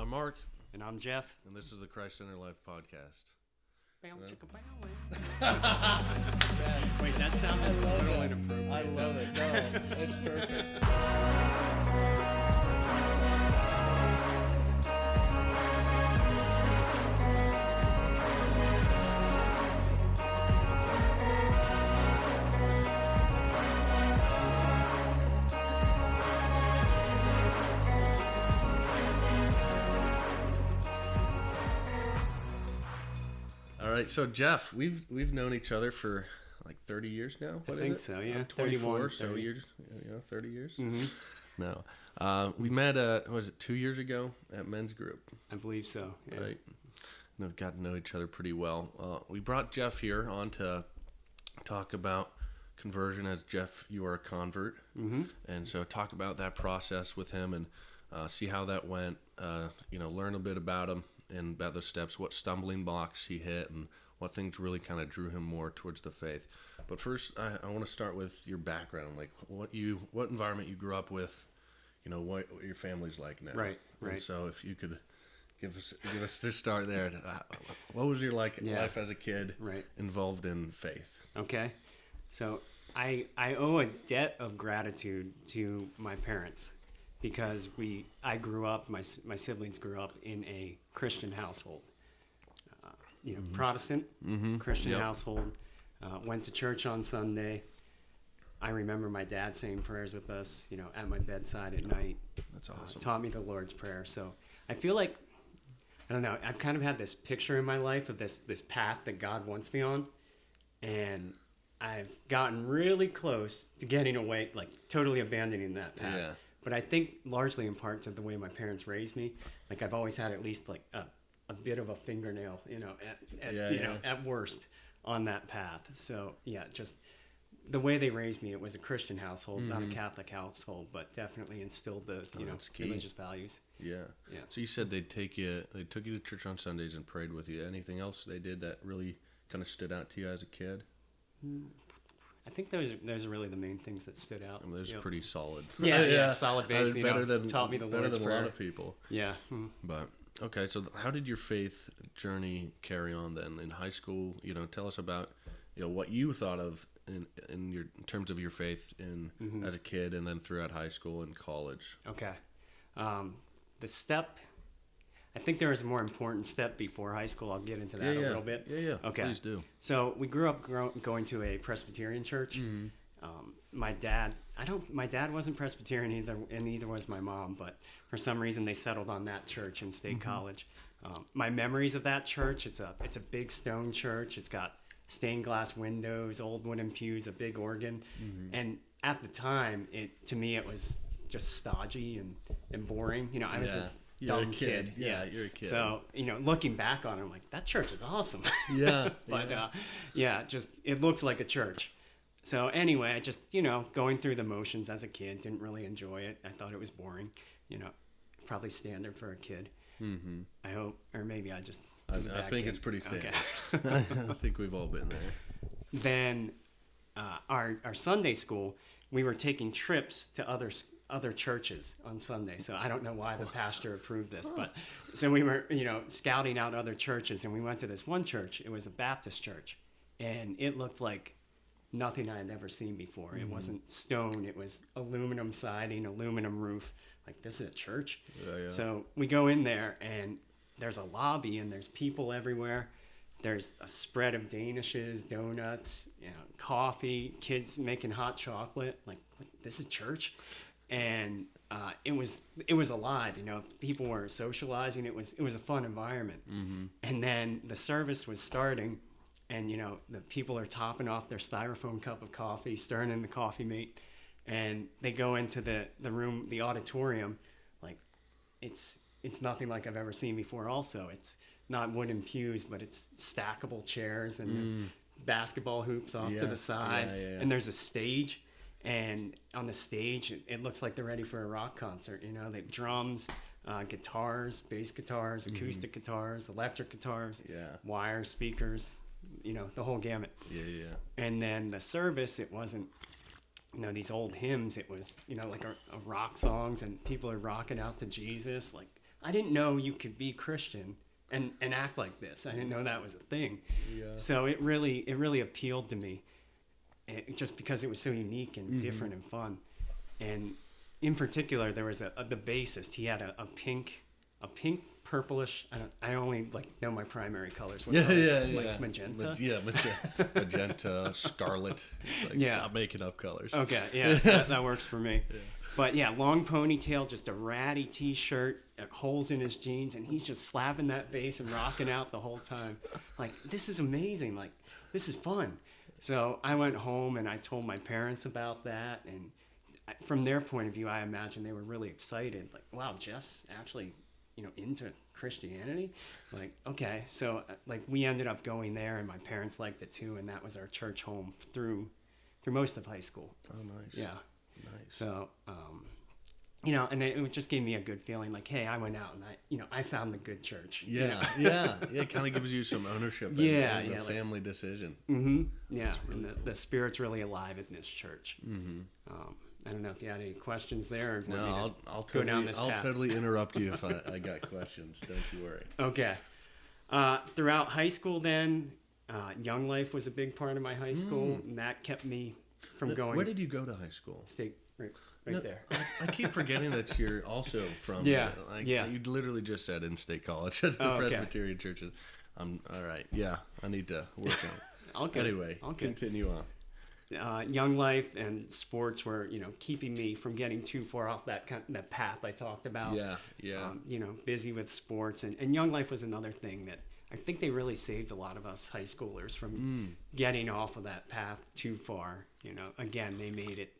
I'm Mark. And I'm Jeff. And this is the Christ Center Life podcast. Wait, that sounded a little inappropriate. I love it. No, it's perfect. All right, so Jeff, we've known each other for like 30 years now. I think so, yeah. I'm 24, 31, so 30. you're 30 years? Mm-hmm. No. We met, was it 2 years ago at men's group? I believe so, yeah. Right. And we've got to know each other pretty well. We brought Jeff here on to talk about conversion, as Jeff, you are a convert. Mm-hmm. And so talk about that process with him and see how that went, learn a bit about him and about the steps, what stumbling blocks he hit, and what things really kind of drew him more towards the faith. But first, I want to start with your background, like what environment you grew up with, what your family's like now. Right. And so if you could give us to start there. What was your life as a kid involved in faith? Okay. So I owe a debt of gratitude to my parents because I grew up, my siblings grew up in a Christian household. Mm-hmm. Protestant Christian Yep. household. Went to church on Sunday. I remember my dad saying prayers with us, at my bedside at night. That's awesome. Taught me the Lord's Prayer. So I feel like, I don't know, I've kind of had this picture in my life of this path that God wants me on. And I've gotten really close to getting away, like totally abandoning that path. Yeah. But I think largely in part to the way my parents raised me. Like I've always had at least like a bit of a fingernail, at worst on that path. So yeah, just the way they raised me, it was a Christian household, not a Catholic household, but definitely instilled those, that's key. religious values. Yeah. So you said they took you to church on Sundays and prayed with you. Anything else they did that really kind of stood out to you as a kid? I think those are really the main things that stood out. I mean, those are pretty solid. Yeah, solid base. Taught me the better Lord's than Prayer. a lot of people. Yeah. But okay, so how did your faith journey carry on then in high school? Tell us about what you thought of in terms of your faith as a kid, and then throughout high school and college. Okay. The step. I think there was a more important step before high school. I'll get into that a little bit. Yeah. Okay. Please do. So we grew up going to a Presbyterian church. Mm-hmm. My dad wasn't Presbyterian either, and neither was my mom. But for some reason, they settled on that church in State College. My memories of that church: it's a big stone church. It's got stained glass windows, old wooden pews, a big organ, and at the time, to me, it was just stodgy and boring. I was a dumb kid. Yeah, you're a kid. So, looking back on it, I'm like, that church is awesome. Yeah. But, just, it looks like a church. So anyway, I just, going through the motions as a kid, didn't really enjoy it. I thought it was boring, probably standard for a kid. Mm-hmm. I hope, or maybe I just... I think it's pretty standard. Okay. I think we've all been there. Then our Sunday school, we were taking trips to other churches on Sunday. So I don't know why the pastor approved this, but so we were, scouting out other churches, and we went to this one church. It was a Baptist church, and it looked like nothing I had ever seen before. It wasn't stone. It was aluminum siding, aluminum roof. Like, this is a church? Yeah. So we go in there, and there's a lobby, and there's people everywhere. There's a spread of danishes, donuts, coffee, kids making hot chocolate. Like, this is church? And it was alive. People were socializing. It was a fun environment. And then the service was starting, and the people are topping off their styrofoam cup of coffee, stirring in the coffee mate, and they go into the room, the auditorium. Like, it's nothing like I've ever seen before. Also, it's not wooden pews, but it's stackable chairs and basketball hoops off to the side, and there's a stage. And on the stage, it looks like they're ready for a rock concert. They have drums, guitars, bass guitars, acoustic guitars, electric guitars, wire speakers, the whole gamut. Yeah. And then the service, it wasn't, these old hymns. It was, like a rock songs, and people are rocking out to Jesus. Like, I didn't know you could be Christian and act like this. I didn't know that was a thing. Yeah. So it really appealed to me, just because it was so unique and different and fun. And in particular, there was the bassist. He had a pink purplish. I only know my primary colors. What colors? Like magenta. Magenta, scarlet. It's like, stop making up colors. Okay, yeah, that works for me. Yeah. But yeah, long ponytail, just a ratty T-shirt, holes in his jeans, and he's just slapping that bass and rocking out the whole time. Like, this is amazing. Like, this is fun. So I went home and I told my parents about that, and from their point of view, I imagine they were really excited. Like, wow, Jeff's actually, into Christianity. Like, okay. So like we ended up going there, and my parents liked it too, and that was our church home through most of high school. Oh, nice. Yeah. Nice. So, and it just gave me a good feeling. Like, hey, I went out and I found the good church. Yeah. Yeah. It kind of gives you some ownership. In the family decision. Mm-hmm. Yeah. And the spirit's really alive in this church. Mm-hmm. I don't know if you had any questions there. Or no, I'll totally interrupt you if I got questions. Don't you worry. Okay. Throughout high school, then Young Life was a big part of my high school, and that kept me from going. Where did you go to high school? State, right there. I keep forgetting that you're also from. Yeah. You literally just said in State College at the Presbyterian Church. All right. Yeah, I need to work on it. Anyway, continue on. Young Life and sports were, keeping me from getting too far off that path I talked about. Yeah. Busy with sports, and Young Life was another thing that I think they really saved a lot of us high schoolers from getting off of that path too far. Again, they made it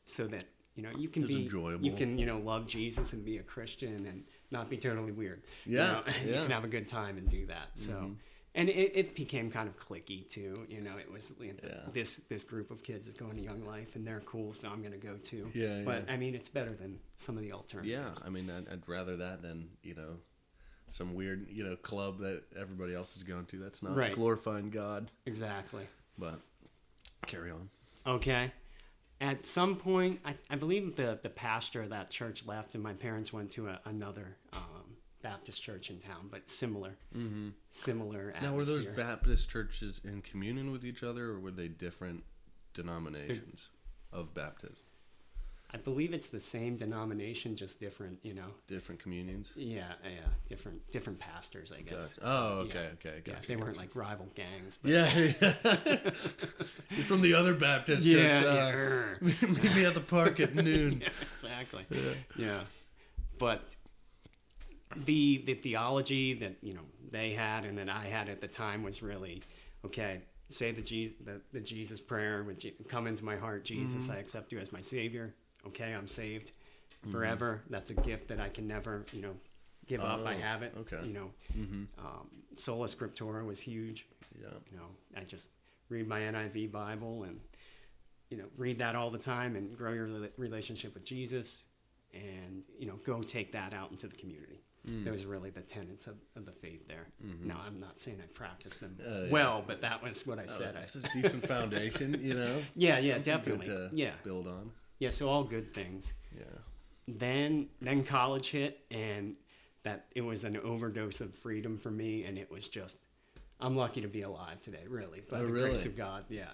so that you can be enjoyable. You can love Jesus and be a Christian and not be totally weird. Yeah, You can have a good time and do that. So. And it became kind of cliquey too, It was this group of kids is going to Young Life and they're cool, so I'm going to go too. Yeah. But I mean, it's better than some of the alternatives. Yeah, I mean, I'd rather that than some weird club that everybody else is going to. That's not glorifying God. Exactly. But carry on. Okay. At some point, I believe the pastor of that church left, and my parents went to another Baptist church in town, but similar atmosphere. Now, were those Baptist churches in communion with each other, or were they different denominations of baptism? I believe it's the same denomination, just different, Different communions? Yeah, different pastors, I guess. Gotcha. Oh, okay, okay. Gotcha, they weren't like rival gangs. But... Yeah. You're from the other Baptist church. Meet me at the park at noon. Yeah, exactly. Yeah. But the theology that they had and that I had at the time was really say the Jesus prayer, come into my heart, Jesus, I accept you as my Savior. Okay, I'm saved forever. That's a gift that I can never give up. I have it. Okay. Sola Scriptura was huge. Yeah. I just read my NIV Bible and read that all the time and grow your relationship with Jesus, and go take that out into the community. Those are really the tenets of the faith there. Now, I'm not saying I practiced them well, but that was what I said. It's a decent foundation, Yeah, definitely. Good to build on. Yeah, so all good things. Yeah. Then college hit, and that it was an overdose of freedom for me, and it was just, I'm lucky to be alive today, really. By the grace of God, yeah.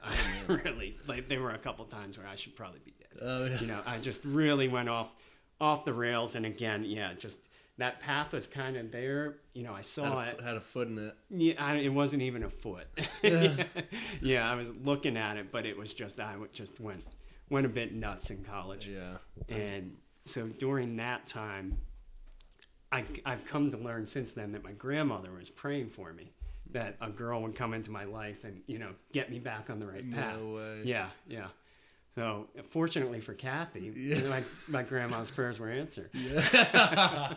Really, there were a couple times where I should probably be dead. Oh, yeah. I just really went off the rails, and again, just that path was kind of there. I saw it. Had a foot in it. Yeah, it wasn't even a foot. Yeah, I was looking at it, but it was just, I just went a bit nuts in college. Yeah. And so during that time, I've come to learn since then that my grandmother was praying for me, that a girl would come into my life and, get me back on the right path. No way. Yeah. So fortunately for Kathy, my grandma's prayers were answered. Yeah.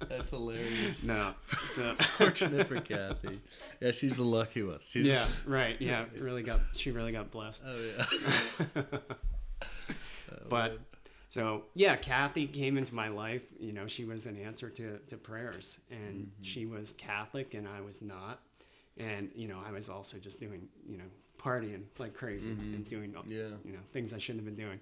That's hilarious. No. So Fortunate for Kathy. Yeah, she's the lucky one. Right. Yeah. She really got blessed. Oh, yeah. But so Kathy came into my life. She was an answer to prayers, and she was Catholic and I was not. And I was also just doing partying like crazy and doing things I shouldn't have been doing.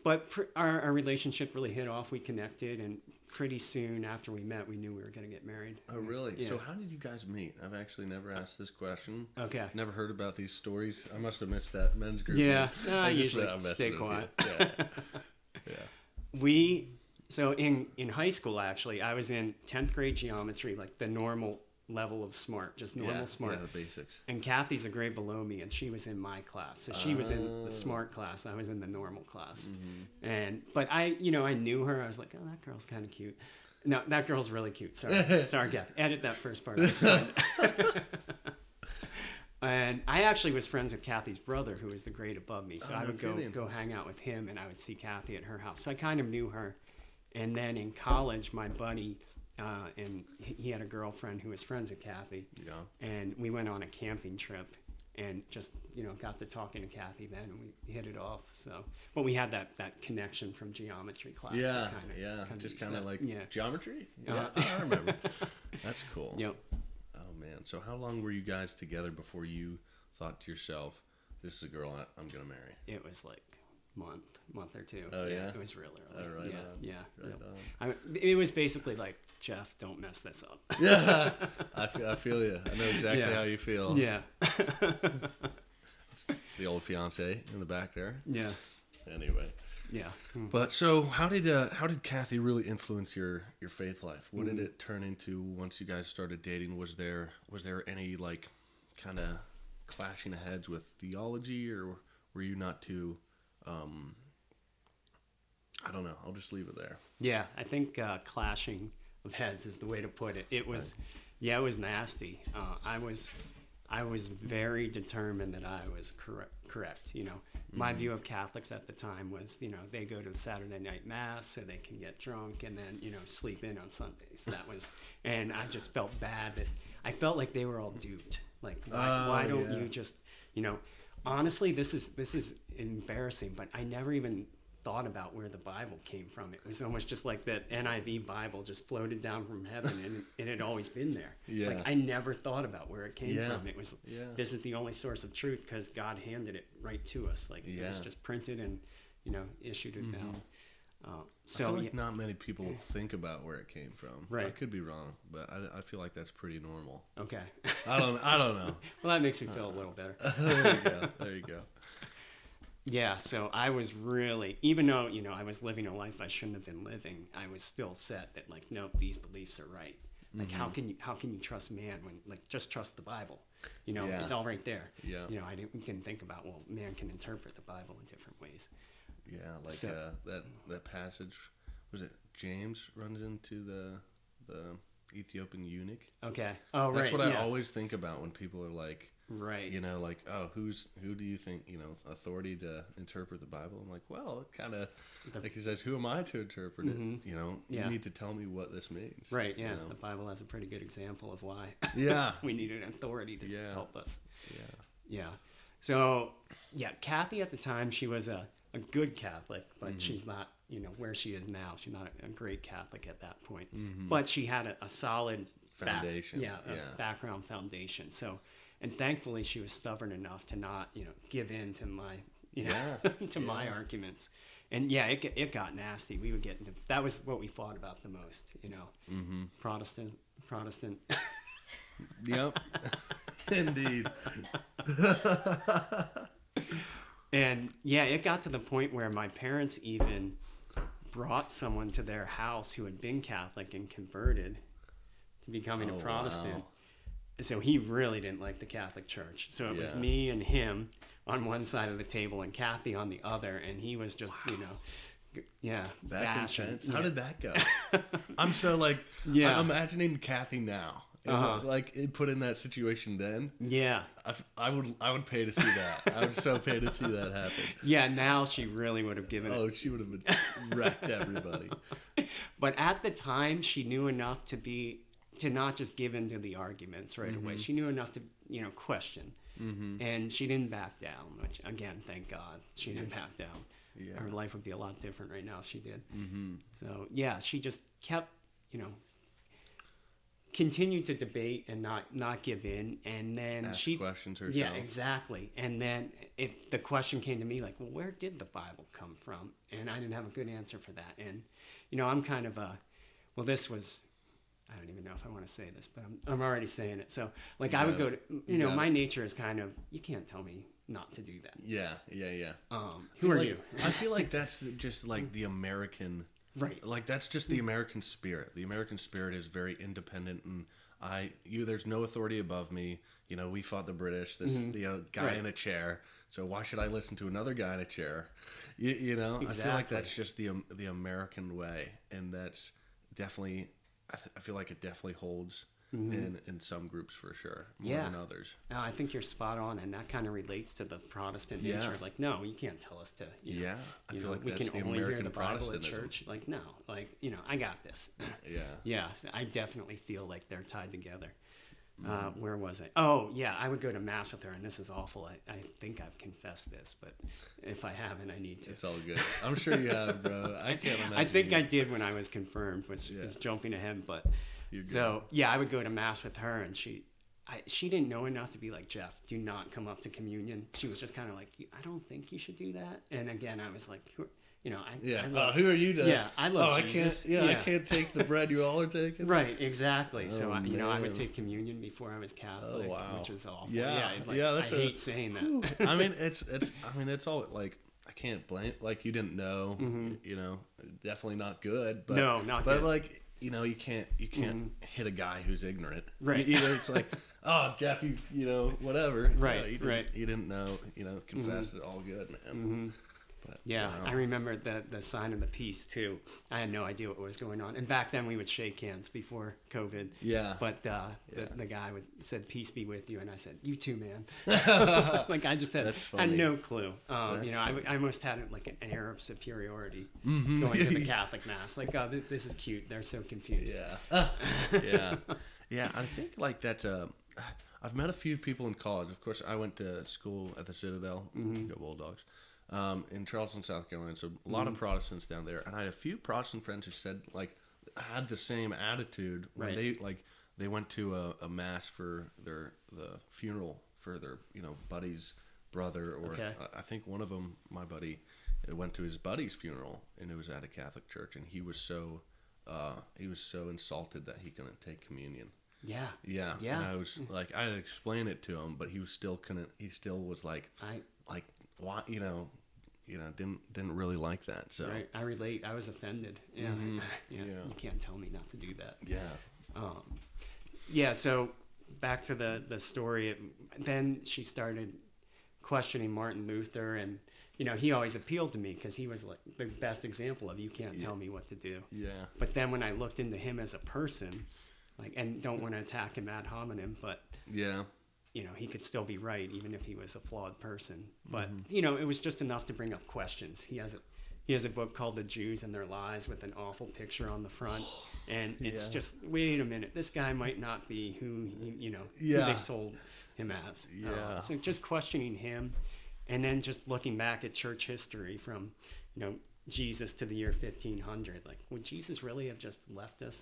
But our relationship really hit off. We connected, and pretty soon after we met, we knew we were going to get married. Oh, really? Yeah. So how did you guys meet? I've actually never asked this question. Okay. Never heard about these stories. I must have missed that men's group. Yeah. I Usually I'm stay messing with quiet. you. Yeah. So in high school, actually, I was in 10th grade geometry, like the normal level of smart, just normal smart. Yeah, the basics. And Kathy's a grade below me, and she was in my class. So she was in the smart class. I was in the normal class. But I knew her. I was like, oh, that girl's kind of cute. No, that girl's really cute. Sorry, Kathy. Edit that first part. And I actually was friends with Kathy's brother, who was the grade above me. So I would go hang out with him, and I would see Kathy at her house. So I kind of knew her. And then in college, my buddy, and he had a girlfriend who was friends with Kathy. Yeah. And we went on a camping trip and just, got to talking to Kathy then, and we hit it off. So, but we had that connection from geometry class. Yeah, that just kind of like yeah. geometry. Yeah, I remember. That's cool. Yep. Oh man, so how long were you guys together before you thought to yourself, "This is a girl I'm gonna marry"? It was like month or two. Oh yeah, it was real early. Right yeah, on. yeah. Right on. It was basically like, Jeff, don't mess this up. Yeah, I feel you. I know exactly how you feel. Yeah. The old fiance in the back there. Yeah. Anyway. Yeah. But so how did Kathy really influence your faith life? What did it turn into once you guys started dating? Was there any like kind of clashing of heads with theology, or were you not too I don't know. I'll just leave it there. Yeah, I think clashing of heads is the way to put it. It was, it was nasty. I was very determined that I was correct. My view of Catholics at the time was, they go to the Saturday night mass so they can get drunk and then, sleep in on Sundays. That was, and I just felt bad that I felt like they were all duped. Like, why don't you just, honestly, this is embarrassing, but I never even thought about where the Bible came from. It was almost just like that NIV Bible just floated down from heaven, and it had always been there. Yeah. Like, I never thought about where it came from. It was, Yeah. this is the only source of truth because God handed it right to us. Like, it was just printed and, issued it out. I feel like not many people think about where it came from. Right. I could be wrong, but I feel like that's pretty normal. Okay. I don't know. Well, that makes me feel a little better. There you go. Yeah, so I was really, even though, I was living a life I shouldn't have been living, I was still set that, like, nope, these beliefs are right. Like, how can you trust man when, like, just trust the Bible? It's all right there. Yeah. I didn't think about, well, man can interpret the Bible in different ways. Yeah, like that passage, was it James runs into the Ethiopian eunuch? Okay. Oh, right. That's what I always think about when people are like, right. Like, oh, who do you think, authority to interpret the Bible? I'm like, well, it kind of, like he says, who am I to interpret it? You need to tell me what this means. Right, yeah. The Bible has a pretty good example of why we need an authority to help us. Yeah. So, Kathy at the time, she was a good Catholic, but she's not, where she is now. She's not a great Catholic at that point. But she had a solid foundation. Background foundation. So, and thankfully she was stubborn enough to not, give in to my, my arguments. And it got nasty. We would get into, that was what we fought about the most, Protestant. Yep. Indeed. And it got to the point where my parents even brought someone to their house who had been Catholic and converted to becoming a Protestant. Wow. So he really didn't like the Catholic Church. So it was me and him on one side of the table and Kathy on the other, and he was just, that's bashing. intense. How did that go? I'm so like, I'm imagining Kathy now. Like put in that situation then. Yeah. I would pay to see that. I would so pay to see that happen. Yeah, now she really would have given it. She would have been wrecked everybody. But at the time, she knew enough to not just give in to the arguments right away. She knew enough to, question. And she didn't back down, which, again, thank God she didn't back down. Yeah. Her life would be a lot different right now if she did. So, she just kept, continued to debate and not give in. And then ask she... questions herself. Yeah, exactly. And then if the question came to me, like, well, where did the Bible come from? And I didn't have a good answer for that. And, I'm kind of well, this was, I don't even know if I want to say this, but I'm already saying it. So like I would go to, my nature is kind of, you can't tell me not to do that. Yeah. Who are you? I feel like that's just like the American, right? Like that's just the American spirit. The American spirit is very independent, and there's no authority above me. We fought the British. This guy in a chair. So why should I listen to another guy in a chair? Exactly. I feel like that's just the American way, and that's definitely. I feel like it definitely holds in some groups for sure, more than others. No, I think you're spot on, and that kind of relates to the Protestant nature. Like, no, you can't tell us to. I feel like we that's can the only American hear the Bible at Protestantism. church. Like, no, I got this. Yeah, so I definitely feel like they're tied together. Where was I? Oh, yeah, I would go to Mass with her, and this is awful. I think I've confessed this, but if I haven't, I need to. It's all good. I'm sure you have, bro. I can't imagine. I think I did when I was confirmed, which is jumping ahead, but so, yeah, I would go to Mass with her, and she didn't know enough to be like, Jeff, do not come up to communion. She was just kind of like, I don't think you should do that. And again, I was like, I love, who are you to? Yeah, I love Jesus. I can't take the bread you all are taking. Right, exactly. So I would take communion before I was Catholic, which is awful. I hate saying that. I mean, it's all like, I can't blame. Like, you didn't know. Definitely not good. But, no, not good. But like, you can't hit a guy who's ignorant. Right. It's like, oh, Jeff, whatever. Right. You didn't know. Confess it, all good, man. But, I remember the sign of the peace too. I had no idea what was going on. And back then we would shake hands before COVID. Yeah. But the guy said, "Peace be with you," and I said, "You too, man." Like I just had no clue. I almost had like an air of superiority going to the Catholic Mass. Like, oh, this is cute. They're so confused. Yeah. I think like that's I've met a few people in college. Of course, I went to school at the Citadel, go Bulldogs, in Charleston, South Carolina. So a lot of Protestants down there, and I had a few Protestant friends who said like had the same attitude when they went to a mass for the funeral for their buddy's brother, or I think one of them, my buddy, went to his buddy's funeral, and it was at a Catholic church, and he was so insulted that he couldn't take communion. Yeah. And I was like, I had to explain it to him, but he was still couldn't. He still was like, what, didn't really like that. So I relate. I was offended. Yeah. You can't tell me not to do that. So back to the story. Then she started questioning Martin Luther, and he always appealed to me because he was like the best example of, you can't tell me what to do. But then when I looked into him as a person, and don't want to attack him ad hominem, but he could still be right even if he was a flawed person. But it was just enough to bring up questions. He has a book called The Jews and Their Lies with an awful picture on the front, and it's just, wait a minute, this guy might not be who who they sold him as. So just questioning him, and then just looking back at church history from Jesus to the year 1500. Like, would Jesus really have just left us,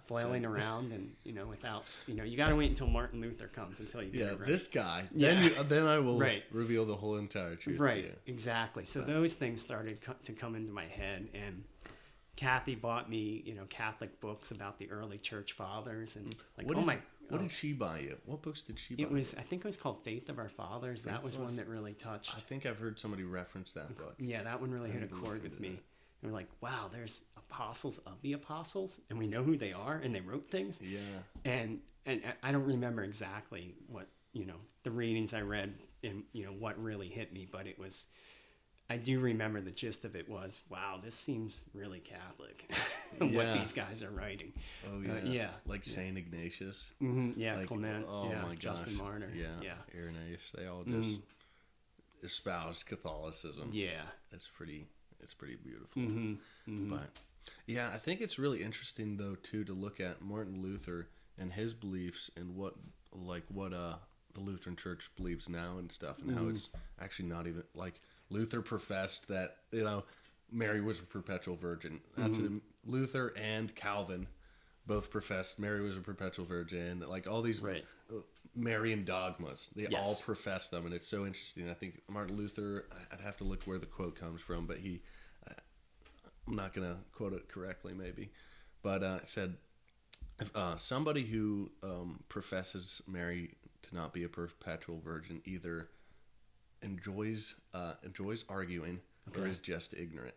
flailing around and, without, you got to wait until Martin Luther comes until you get it right. This guy. Then I will reveal the whole entire truth. Right, exactly. So those things started to come into my head, and Kathy bought me, Catholic books about the early church fathers, and what did she buy you? What books did she buy? I think it was called Faith of Our Fathers. That was one that really touched. I think I've heard somebody reference that book. Yeah, that one really hit a chord with me. And we're like, wow, there's apostles of the apostles, and we know who they are, and they wrote things. Yeah. And I don't remember exactly what, the readings I read and, what really hit me, but it was, I do remember the gist of it was, wow, this seems really Catholic, what these guys are writing. Oh, yeah. Like St. Ignatius. Yeah, like, Clement. Oh, my gosh. Justin Martyr. Yeah. Irenaeus. They all just espouse Catholicism. Yeah. It's pretty beautiful. But, yeah, I think it's really interesting, though, too, to look at Martin Luther and his beliefs and what the Lutheran Church believes now and stuff, and how it's actually not even, like, Luther professed that, Mary was a perpetual virgin. That's Luther and Calvin both professed Mary was a perpetual virgin. Like, all these Marian dogmas, they all profess them, and it's so interesting. I think Martin Luther, I'd have to look where the quote comes from, but I'm not going to quote it correctly maybe, But it said, if, somebody who professes Mary to not be a perpetual virgin either enjoys arguing or is just ignorant.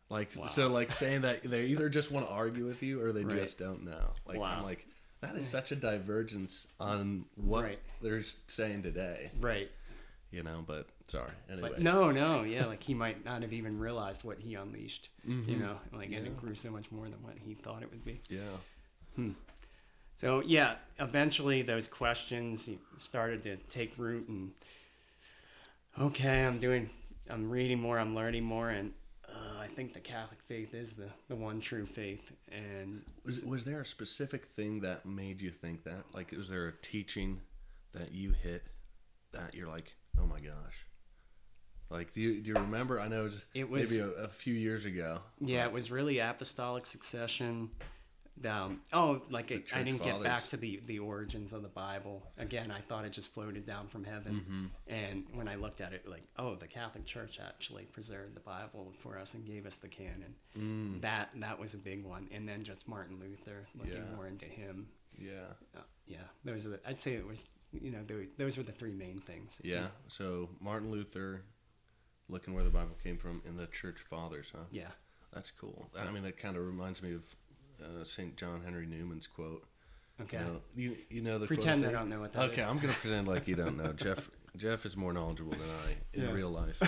Like, Wow. so like saying that they either just want to argue with you or they Right. just don't know. Like, Wow. I'm like, that is such a divergence on what Right. they're saying today, Right. you know, but sorry. Anyway. But no, yeah, like he might not have even realized what he unleashed, you know, like, and Yeah. it grew so much more than what he thought it would be. Yeah. So yeah, eventually those questions started to take root, and okay, I'm reading more, I'm learning more, and I think the Catholic faith is the one true faith. And Was there a specific thing that made you think that? Like, was there a teaching that you hit that you're like, oh my gosh? Like, do you remember? I know It was- maybe a few years ago. yeah, it was really apostolic succession. I Church didn't get Fathers. back to the origins of the Bible. Again, I thought it just floated down from heaven. Mm-hmm. And when I looked at it, like, oh, the Catholic Church actually preserved the Bible for us and gave us the canon. That was a big one. And then just Martin Luther, looking Yeah. more into him. Yeah. Yeah, I'd say it was, those were the three main things. Yeah. So Martin Luther, looking where the Bible came from, and the Church Fathers, huh? Yeah. That's cool. I mean, it kind of reminds me of St. John Henry Newman's quote. Okay. You know the Pretend quote I don't know what that is. Okay, I'm gonna pretend like you don't know. Jeff is more knowledgeable than I in Yeah. real life.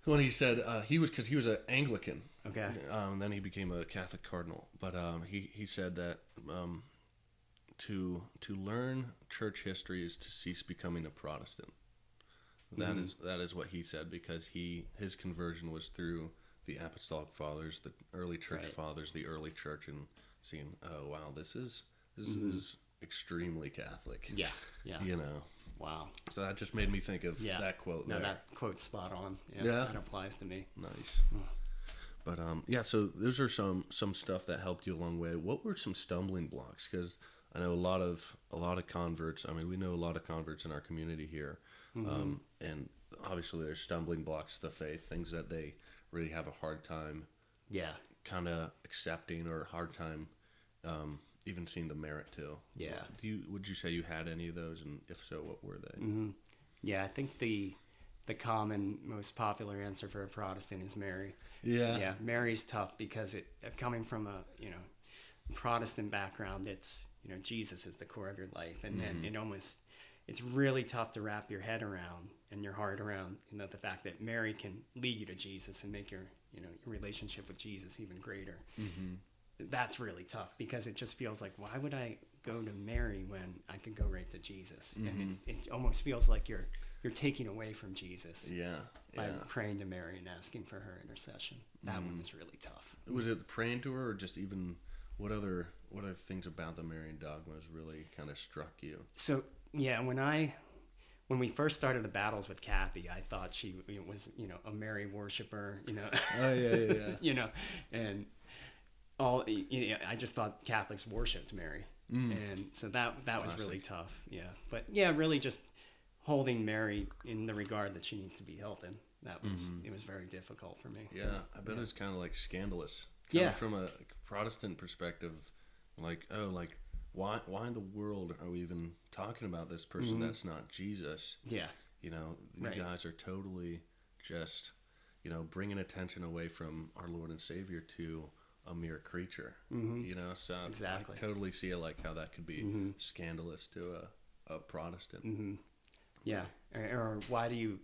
When he said because he was an Anglican. Okay. Then he became a Catholic cardinal. But he said that to learn church history is to cease becoming a Protestant. That is what he said, because his conversion was through the Apostolic Fathers, the early Church Right. Fathers, the early Church, and seeing, oh wow, this is extremely Catholic. Yeah. Yeah. You know. Wow. So that just made me think of Yeah. that quote. No, there. that quote's spot on. Yeah. Yeah. That applies to me. Nice. But yeah, so those are some stuff that helped you along the way. What were some stumbling blocks? Because I know a lot of converts. I mean, we know a lot of converts in our community here, and obviously there's stumbling blocks to the faith, things that they really have a hard time, Yeah. kind of accepting, or a hard time even seeing the merit to. Yeah. Would you say you had any of those, and if so, what were they? Yeah, I think the common, most popular answer for a Protestant is Mary. Yeah. Yeah, Mary's tough because coming from a Protestant background, it's Jesus is the core of your life, and then it's really tough to wrap your head around and your heart around the fact that Mary can lead you to Jesus and make your your relationship with Jesus even greater. That's really tough, because it just feels like, why would I go to Mary when I could go right to Jesus? And it almost feels like you're taking away from Jesus Yeah. by Yeah. praying to Mary and asking for her intercession. That one was really tough. Was it praying to her, or just even what other things about the Marian dogmas really kind of struck you? So yeah, when we first started the battles with Kathy, I thought she was a Mary worshiper, Oh yeah. and I just thought Catholics worshipped Mary, and so that was really Classic. tough. Yeah, but yeah, really just holding Mary in the regard that she needs to be held in. That was it was very difficult for me. Yeah, I bet it's kind of like scandalous. Yeah. From a Protestant perspective, like, oh, like why in the world are we even talking about this person that's not Jesus? Yeah, You Right. guys are totally just, bringing attention away from our Lord and Savior to a mere creature. So Exactly. I totally see like how that could be scandalous to a Protestant. yeah. Or why do you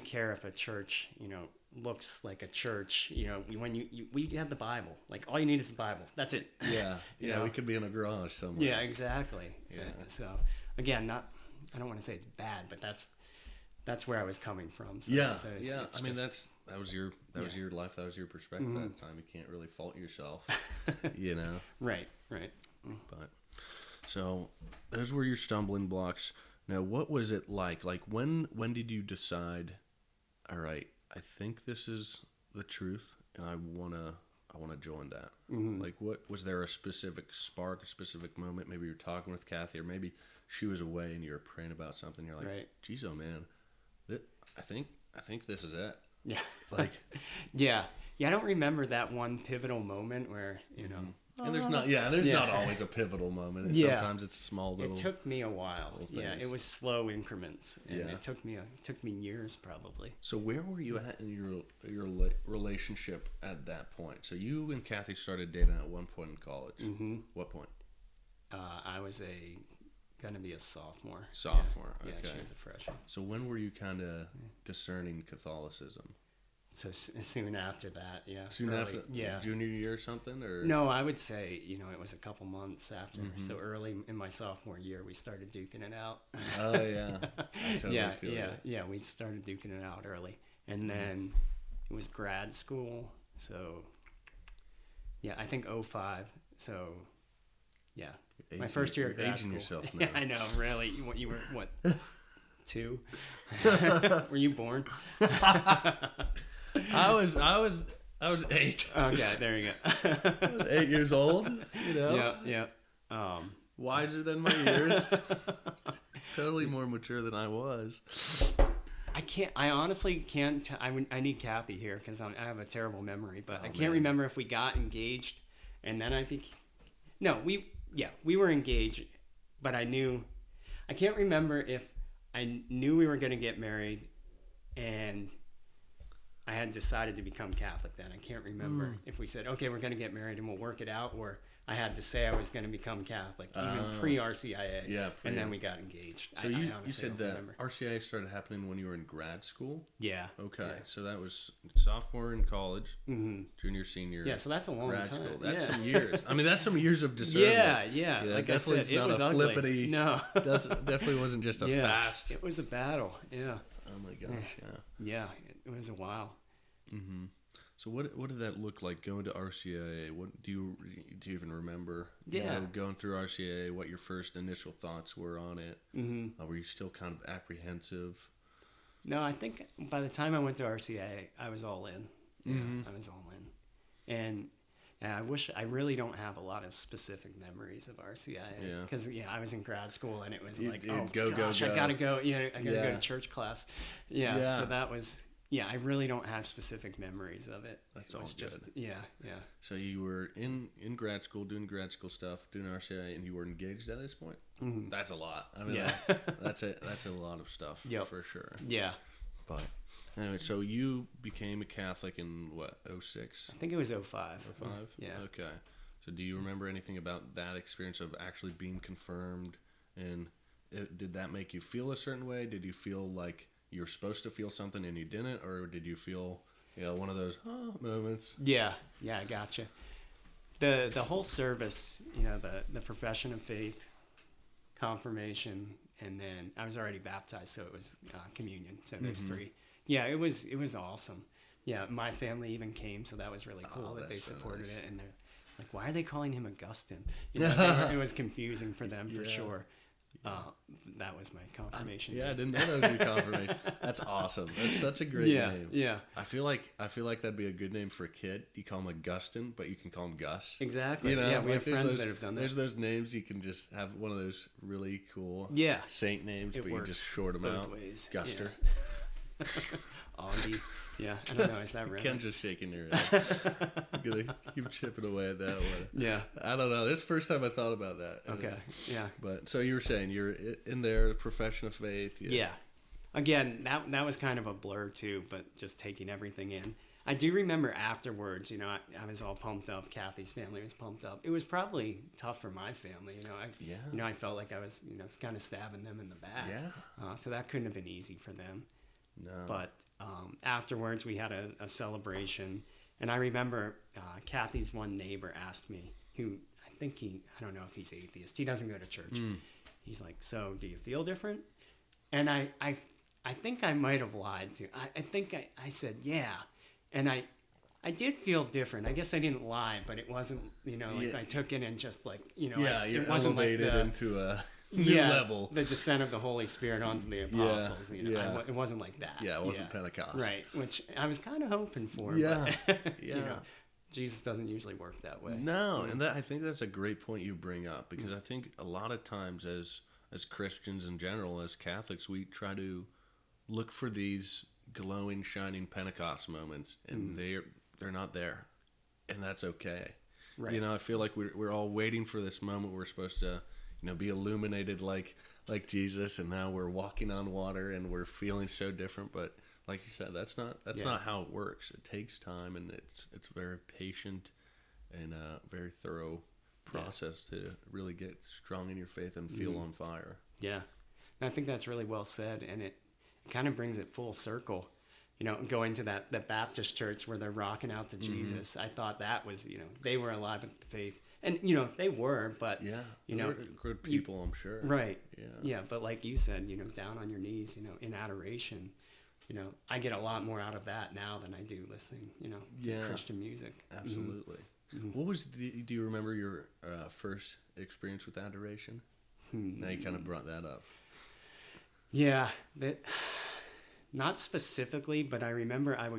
care if a church looks like a church? When we have the Bible. Like, all you need is the Bible. That's it. Yeah, Yeah. we could be in a garage somewhere. Yeah, exactly. Yeah. So again, I don't want to say it's bad, but that's where I was coming from. So Yeah, it's yeah. I mean, just- that was your life. That was your perspective at the time. You can't really fault yourself, right. But so those were your stumbling blocks. Now, what was it like? Like, when did you decide? All right, I think this is the truth, and I wanna join that. Like, what was there a specific spark, a specific moment? Maybe you're talking with Kathy, or maybe she was away and you were praying about something. You're like, Right. geez, oh man, I think this is it. Yeah. Like, Yeah. I don't remember that one pivotal moment where, you know. And there's not always a pivotal moment. And Yeah. sometimes it's small little. It took me a while. Yeah, things. it was slow increments, and Yeah. it took me years probably. So where were you at in your relationship at that point? So you and Kathy started dating at one point in college. Mm-hmm. What point? I was gonna be a sophomore. Sophomore. Yeah, Okay. she was a freshman. So when were you kind of discerning Catholicism? So soon after that, yeah. Soon early- after, yeah. junior year or something, or No, I would say, you know, it was a couple months after. Mhm. So early in my sophomore year, we started duking it out. Oh yeah, I totally yeah, feel yeah, that. yeah. We started duking it out early, and Mm-hmm. then it was grad school. So yeah, I think 05. So yeah, my first year of You're grad aging school. yourself now. Yeah, I know. Really, you were what? 2? Were you born? I was 8. Okay, there you go. I was 8 years old. You know, yeah. wiser than my years. Totally more mature than I was. I honestly can't. I need Kathy here because I have a terrible memory, but Oh, I can't man. remember if we got engaged, and then we were engaged, but I can't remember if I knew we were going to get married, and I had decided to become Catholic then. I can't remember if we said, okay, we're going to get married and we'll work it out, or I had to say I was going to become Catholic, even pre-RCIA. Yeah, and then we got engaged. So I you honestly said don't that remember. RCIA started happening when you were in grad school? Yeah. Okay, Yeah. so that was sophomore in college, Mm-hmm. junior, senior. Yeah, so that's a long grad time. school. That's yeah. some years. I mean, that's some years of discernment. Yeah. Yeah, Like definitely I said, it's not it was a ugly. flippity- No. Definitely wasn't just a yeah. fast. It was a battle. Yeah. Oh my gosh, yeah. Yeah. It was a while. Mm-hmm. So what did that look like going to RCIA? What do you even remember? You Yeah. know, going through RCIA, what your first initial thoughts were on it? Mm-hmm. Were you still kind of apprehensive? No, I think by the time I went to RCA, I was all in. Yeah, Mhm. I was all in. And I really don't have a lot of specific memories of RCIA. Yeah. Because, I was in grad school and it was You'd like, go, go, gosh, go. I got to go. I got to go Yeah. to church class. Yeah. Yeah. So that was, I really don't have specific memories of it. That's It was all just, good. Yeah. So you were in grad school, doing grad school stuff, doing RCIA, and you were engaged at this point? Mhm. That's a lot. I mean, Yeah. that's a lot of stuff Yep. for sure. Yeah. But anyway, so you became a Catholic in what, 06? I think it was 05. 05? Yeah. Okay. So do you remember anything about that experience of actually being confirmed? And did that make you feel a certain way? Did you feel like you were supposed to feel something and you didn't? Or did you feel, one of those moments? Yeah, I gotcha. The whole service, the profession of faith, confirmation, and then I was already baptized, so it was communion. So there's 3. Yeah, it was awesome. Yeah, my family even came, so that was really cool that they that's so supported nice. it. And they're like, "Why are they calling him Augustine?" It was confusing for them for Yeah. sure. That was my confirmation. Yeah, I name. didn't know that was your confirmation. That's awesome. That's such a great name. Yeah. I feel like that'd be a good name for a kid. You call him Augustine, but you can call him Gus. Exactly. Yeah, We have there's friends those- that have done that. There's those names you can just have one of those really cool saint names, It but works you just short them both out. ways. Guster. Yeah. Augie. Yeah, I don't know. Is that right? Ken's just shaking your head. I'm gonna keep chipping away at that one. Yeah. I don't know. This is the first time I thought about that. Okay. Yeah. But so you were saying you're in there, the profession of faith. Yeah. Again, that was kind of a blur too, but just taking everything in. I do remember afterwards, I was all pumped up. Kathy's family was pumped up. It was probably tough for my family, Yeah. I felt like I was, kind of stabbing them in the back. Yeah. So that couldn't have been easy for them. No. But afterwards, we had a celebration, and I remember Kathy's one neighbor asked me, who I don't know if he's atheist. He doesn't go to church. He's like, "So, do you feel different?" And I think I might have lied to. I think I said, "Yeah," and I did feel different. I guess I didn't lie, but it wasn't, I took it and just like, You're it wasn't elevated like into a new level. the descent of the Holy Spirit onto the apostles. It wasn't like that. Yeah, it wasn't Pentecost. Right, which I was kind of hoping for. Yeah, but, yeah. Jesus doesn't usually work that way. No, and I think that's a great point you bring up, because I think a lot of times as Christians in general, as Catholics, we try to look for these glowing, shining Pentecost moments, and they're not there, and that's okay. Right. You know, I feel like we're all waiting for this moment we're supposed to, be illuminated like Jesus, and now we're walking on water and we're feeling so different. But like you said, that's not how it works. It takes time, and it's very patient and very thorough process to really get strong in your faith and feel on fire. Yeah. And I think that's really well said, and it kind of brings it full circle. Going to that Baptist church where they're rocking out to Jesus. I thought that was, they were alive in the faith. And, they were, but, they're good people, I'm sure. Right. Yeah. Yeah. But like you said, down on your knees, in adoration, I get a lot more out of that now than I do listening, to Christian music. Absolutely. What was, do you remember your first experience with adoration? Now you kind of brought that up. Yeah. Not specifically, but I remember I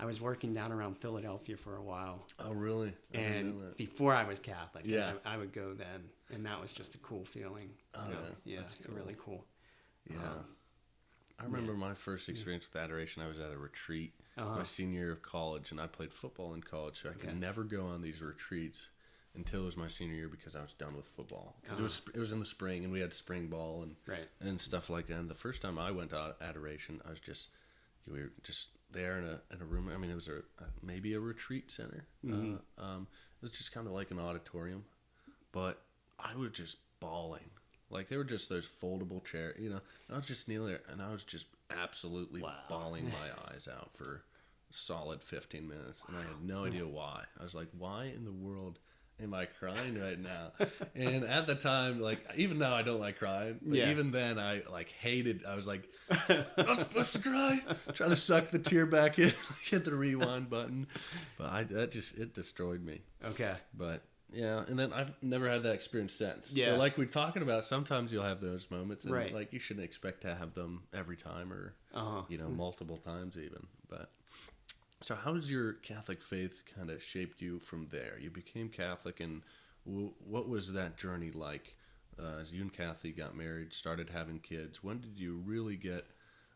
was working down around Philadelphia for a while. Oh, really? And before I was Catholic, yeah. I would go then, and that was just a cool feeling. Oh, yeah, that's cool. really cool. Yeah. I remember my first experience with adoration. I was at a retreat my senior year of college, and I played football in college, so I could never go on these retreats until it was my senior year because I was done with football. Because it was in the spring, and we had spring ball and stuff like that. And the first time I went to adoration, we were just there in a room. I mean, it was maybe a retreat center. It was just kind of like an auditorium, but I was just bawling. Like, they were just those foldable chairs, I was just kneeling there, and I was just absolutely bawling my eyes out for a solid 15 minutes, and I had no idea why. I was like, why in the world am I crying right now? And at the time, like, even now I don't like crying, but even then I hated, I was like, I'm not supposed to cry, trying to suck the tear back in, hit the rewind button, but it destroyed me. Okay. But yeah, and then I've never had that experience since. Yeah. So like we're talking about, sometimes you'll have those moments, and right. like you shouldn't expect to have them every time or multiple times even. But so how has your Catholic faith kind of shaped you from there? You became Catholic, and what was that journey like? As you and Kathy got married, started having kids, when did you really get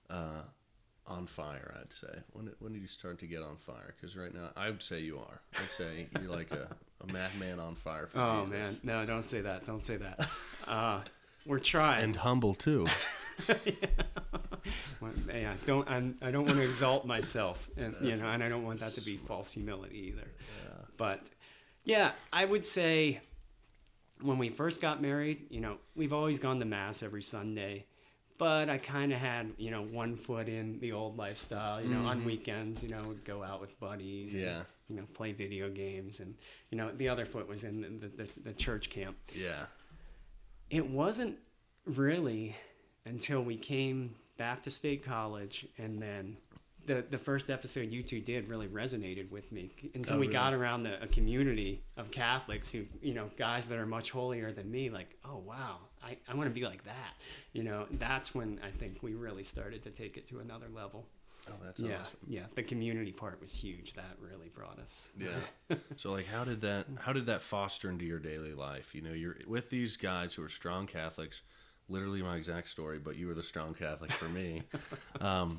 on fire, I'd say? When did you start to get on fire? Because right now, I would say you are. I'd say you're like a madman on fire for Jesus. Oh, man. No, don't say that. Don't say that. We're trying. And humble, too. Yeah, I don't want to exalt myself, and and I don't want that to be false humility either. Yeah. But yeah, I would say when we first got married, we've always gone to mass every Sunday, but I kind of had one foot in the old lifestyle. On weekends, would go out with buddies. Yeah. And, play video games, and the other foot was in the church camp. Yeah. It wasn't really until we came back to State College, and then the first episode you two did really resonated with me until we got around a community of Catholics who, guys that are much holier than me, like, oh, wow, I want to be like that. That's when I think we really started to take it to another level. Oh, that's awesome. Yeah, the community part was huge. That really brought us. Yeah. So, like, how did that foster into your daily life? You're with these guys who are strong Catholics, literally my exact story, but you were the strong Catholic for me.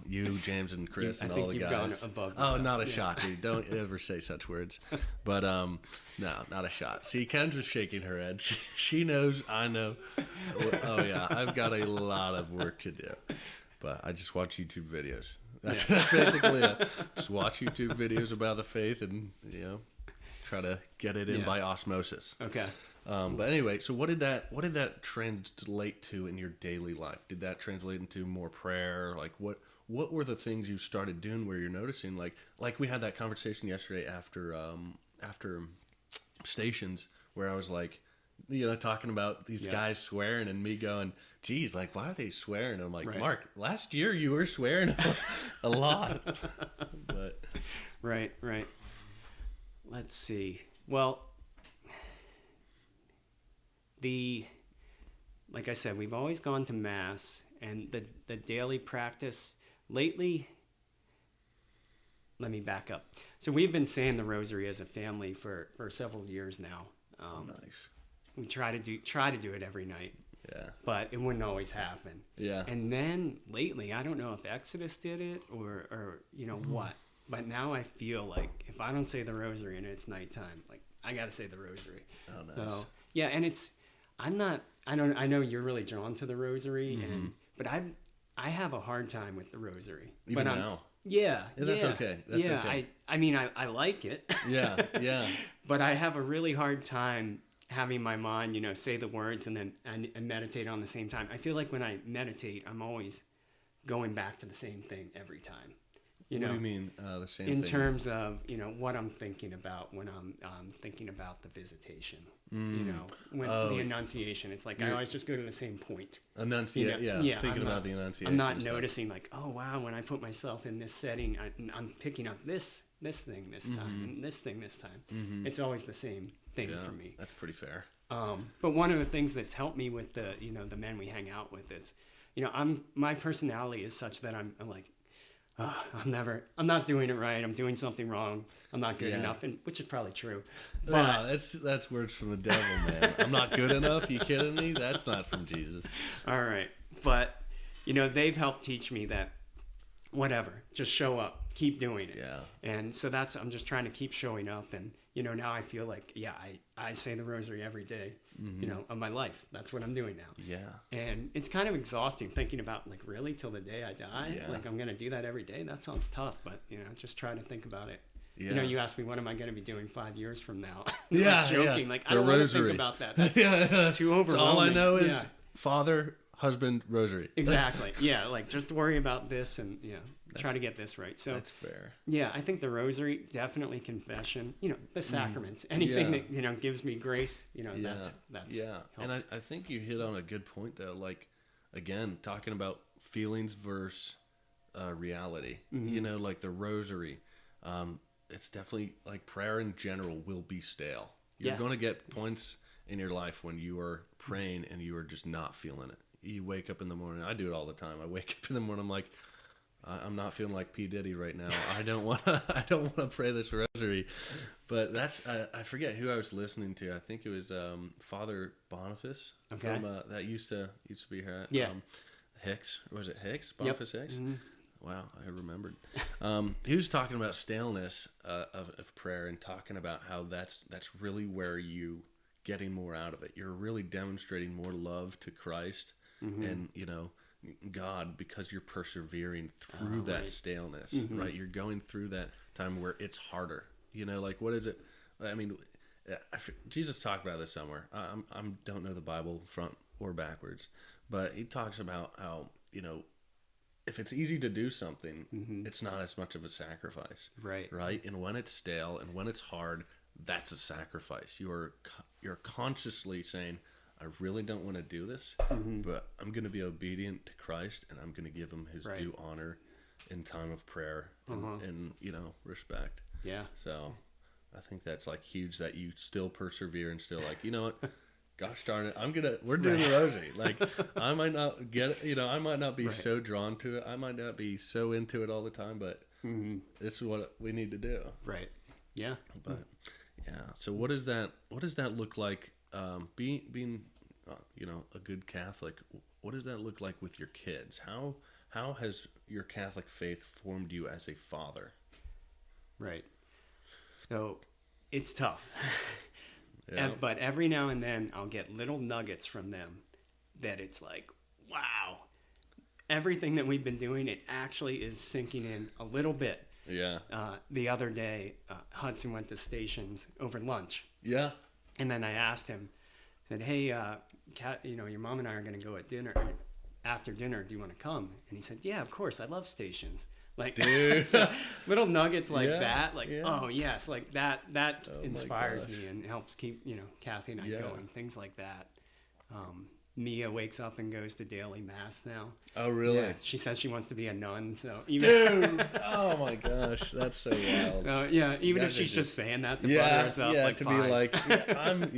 You, James, and Chris, and all the guys. I think you've gone above. Oh, not a shot, dude. Don't ever say such words. But no, not a shot. See, Kendra's shaking her head. She knows, I know. Oh yeah, I've got a lot of work to do. But I just watch YouTube videos. That's basically it. Just watch YouTube videos about the faith and, try to get it in by osmosis. Okay. But anyway, so what did that translate to in your daily life? Did that translate into more prayer? Like what were the things you started doing where you're noticing, like we had that conversation yesterday after stations where I was like, talking about these guys swearing and me going, geez, like, why are they swearing? And I'm like, right. Mark, last year you were swearing a lot. But Right. Let's see. Well, like I said, we've always gone to mass, and the daily practice lately, let me back up. So we've been saying the Rosary as a family for several years now. Nice. We try to do it every night. Yeah. But it wouldn't always happen. Yeah. And then lately, I don't know if Exodus did it or what, but now I feel like if I don't say the rosary and it's nighttime, like I got to say the rosary. Oh, nice. So, yeah, and I know you're really drawn to the rosary, but I have a hard time with the rosary. Even but now. Yeah, That's okay. That's okay. I mean, I like it. Yeah, yeah. But I have a really hard time having my mind, say the words and then and meditate on the same time. I feel like when I meditate, I'm always going back to the same thing every time. What do you mean the same in thing? terms of what I'm thinking about when I'm thinking about the visitation, when the Annunciation, it's like I always just go to the same point. Thinking about the Annunciation. I'm not noticing like, oh wow, when I put myself in this setting, I'm picking up this thing this time and this thing this time. It's always the same thing for me. That's pretty fair. But one of the things that's helped me with the the men we hang out with is, my personality is such that I'm like, I'm not doing it right. I'm doing something wrong. I'm not good enough, and which is probably true. But that's words from the devil, man. I'm not good enough. You kidding me? That's not from Jesus. All right, but they've helped teach me that whatever, just show up, keep doing it. Yeah. And so I'm just trying to keep showing up, and now I feel like I say the rosary every day, of my life. That's what I'm doing now. Yeah. And it's kind of exhausting thinking about like really till the day I die. Yeah. Like I'm gonna do that every day. That sounds tough, but just try to think about it. Yeah. You asked me what am I gonna be doing 5 years from now? Yeah. Like joking. Yeah. Like I don't want to think about that. That's too overwhelming. All I know is Yeah. Father, husband, rosary. Exactly. Yeah. Like just worry about this and try to get this right. So that's fair. Yeah, I think the rosary, definitely confession, the sacraments, anything that, gives me grace, that's yeah. And I think you hit on a good point though. Like, again, talking about feelings versus reality, like the rosary, it's definitely like prayer in general will be stale. You're going to get points in your life when you are praying and you are just not feeling it. You wake up in the morning. I do it all the time. I wake up in the morning. I'm like, I'm not feeling like P. Diddy right now. I don't want to pray this rosary. But that's I forget who I was listening to. I think it was Father Boniface from that used to be here. Hicks, was it Hicks? Boniface Hicks. Mm-hmm. Wow, I remembered. He was talking about staleness of prayer and talking about how that's really where you getting more out of it. You're really demonstrating more love to Christ and God, because you're persevering through that staleness, right? You're going through that time where it's harder. Like what is it? I mean, Jesus talked about this somewhere. I don't know the Bible front or backwards, but he talks about how if it's easy to do something, it's not as much of a sacrifice, right? And when it's stale and when it's hard, that's a sacrifice. You're consciously saying, I really don't want to do this, but I'm going to be obedient to Christ, and I'm going to give him his due honor in time of prayer and respect. Yeah. So I think that's like huge that you still persevere and still like, what? Gosh darn it, we're doing the rosary. Like, I might not get it, I might not be so drawn to it. I might not be so into it all the time, but this is what we need to do. Right. Yeah. But yeah. So what does that look like? Being a good Catholic, what does that look like with your kids? How has your Catholic faith formed you as a father? Right. So it's tough. Yeah. But every now and then I'll get little nuggets from them that it's like, wow, everything that we've been doing, it actually is sinking in a little bit. Yeah. The other day, Hudson went to Stations over lunch. Yeah. And then I asked him, said, hey, Kat, your mom and I are going to go at dinner. After dinner, do you want to come? And he said, yeah, of course. I love Stations. Like, dude. So little nuggets like that. Like, oh, yes. Like that inspires me and helps keep, Kathy and I going. Things like that. Mia wakes up and goes to daily mass now. Oh, really? Yeah, she says she wants to be a nun. So dude, oh my gosh, that's so wild. Even if she's just saying that to butter us up, like, to fine. Be like, I'm,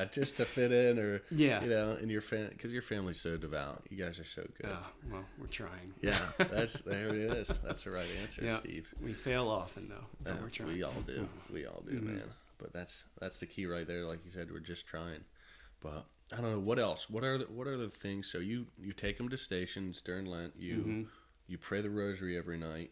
just to fit in, or in your because your family's so devout. You guys are so good. Well, we're trying. Yeah, there it is. That's the right answer, Steve. We fail often though, but we're trying. We all do. We all do, man. But that's the key right there. Like you said, we're just trying. But I don't know what else. What are the things? So you take them to Stations during Lent. You pray the rosary every night.